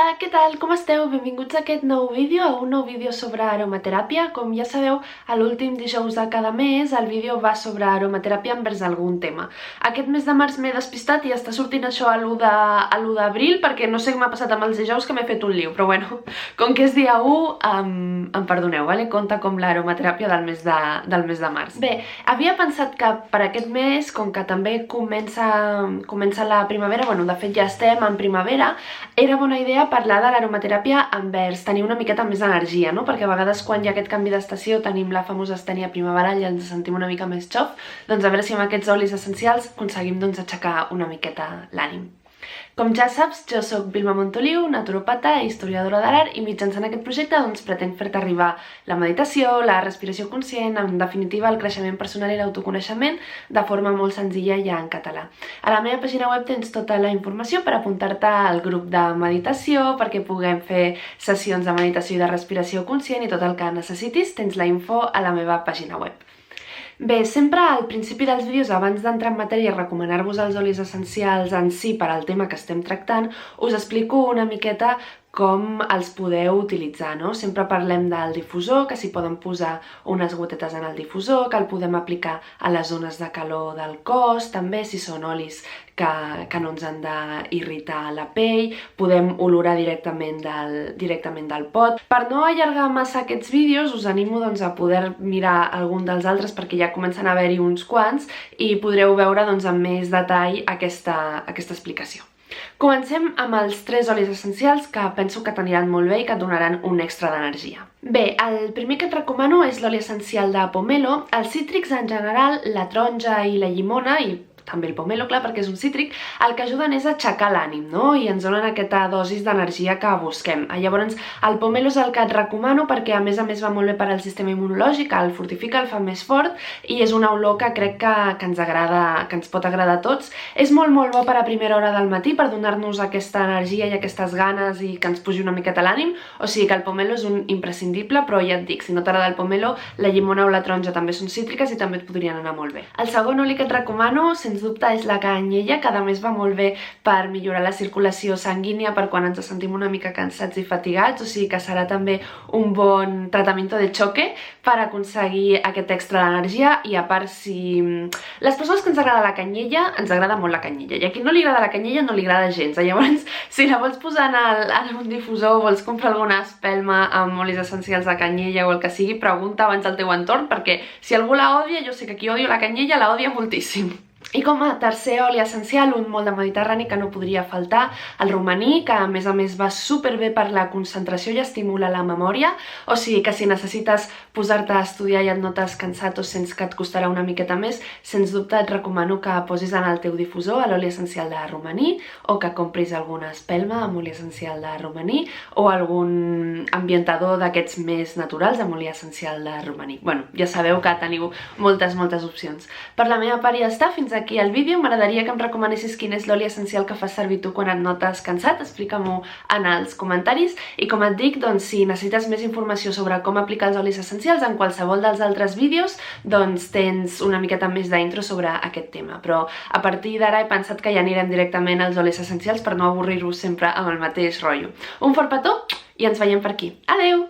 Hola, què tal? Com esteu? Benvinguts a aquest nou vídeo, a un nou vídeo sobre aromateràpia. Com ja sabeu, a l'últim dijous de cada mes el vídeo va sobre aromateràpia envers algun tema. Aquest mes de març m'he despistat i està sortint això a l'1 d'abril perquè no sé què m'ha passat amb els dijous que m'he fet un lío, però bueno, com que és dia 1, em perdoneu, vale? Compta com l'aromateràpia del mes de març. Bé, havia pensat que per aquest mes, com que també comença la primavera, bueno, de fet ja estem en primavera, era bona idea parlar de l'aromateràpia envers tenir una miqueta més d'energia, no? Perquè a vegades quan hi ha aquest canvi d'estació tenim la famosa estènia primaveral i ens sentim una mica més xof, doncs a veure si amb aquests olis essencials aconseguim aixecar una miqueta l'ànim. Com ja saps, jo soc Vilma Montoliu, naturopata i historiadora de l'art, i mitjançant aquest projecte pretenc fer-te arribar la meditació, la respiració conscient, en definitiva el creixement personal i l'autoconeixement de forma molt senzilla i en català. A la meva pàgina web tens tota la informació per apuntar-te al grup de meditació, perquè puguem fer sessions de meditació i de respiració conscient, i tot el que necessitis tens la info a la meva pàgina web. Bé, sempre al principi dels vídeos, abans d'entrar en matèria i recomanar-vos els olis essencials en si per al tema que estem tractant, us explico una miqueta com els podeu utilitzar, no? Sempre parlem del difusor, que s'hi poden posar unes gotetes en el difusor, que el podem aplicar a les zones de calor del cos, també si són olis que no ens han d'irritar la pell, podem olorar directament del pot. Per no allargar massa aquests vídeos, us animo a poder mirar algun dels altres perquè ja comencen a haver-hi uns quants i podreu veure amb més detall aquesta explicació. Comencem amb els 3 olis essencials que penso que t'aniran molt bé i que et donaran un extra d'energia. Bé, el primer que et recomano és l'oli essencial de pomelo. Els cítrics en general, la taronja i la llimona, i també el pomelo, clar, perquè és un cítric, el que ajuden és a aixecar l'ànim, no? I ens donen aquesta dosis d'energia que busquem. Llavors, el pomelo és el que et recomano perquè a més va molt bé per al sistema immunològic, el fortifica, el fa més fort, i és una olor que crec que ens agrada, que ens pot agradar a tots. És molt bo per a primera hora del matí per donar-nos aquesta energia i aquestes ganes i que ens pugi una miqueta l'ànim, o sigui que el pomelo és un imprescindible, però ja et dic, si no t'agrada el pomelo, la llimona o la taronja també són cítriques i també et podrien anar molt bé. El segon oli que et recomano, sens dubte, és la canyella, que a més va molt bé per millorar la circulació sanguínia per quan ens sentim una mica cansats i fatigats, o sigui que serà també un bon tractament de xoque per aconseguir aquest extra d'energia. I a part, si les persones que ens agrada la canyella, ens agrada molt la canyella, i a qui no li agrada la canyella no li agrada gens. Llavors, si la vols posar en un difusor o vols comprar alguna espelma amb olis essencials de canyella o el que sigui, pregunta abans al teu entorn, perquè si algú la odia, jo sé que qui odia la canyella la odia moltíssim. I com a tercer oli essencial, un molt de mediterrani que no podria faltar, el romaní, que a més va superbé per la concentració i estimula la memòria, o sigui que si necessites posar-te a estudiar i et notes cansat o sents que et costarà una miqueta més, sens dubte et recomano que posis en el teu difusor l'oli essencial de romaní, o que compris alguna espelma amb oli essencial de romaní, o algun ambientador d'aquests més naturals amb oli essencial de romaní. Bueno, ja sabeu que teniu moltes opcions. Per la meva part ja està, fins aquí el vídeo. M'agradaria que em recomanessis quin és l'oli essencial que fas servir tu quan et notes cansat. Explica-m'ho en els comentaris. I com et dic, si necessites més informació sobre com aplicar els olis essencials en qualsevol dels altres vídeos, tens una miqueta més d'intro sobre aquest tema. Però a partir d'ara he pensat que ja anirem directament als olis essencials per no avorrir-vos sempre amb el mateix rotllo. Un fort petó i ens veiem per aquí. Adeu!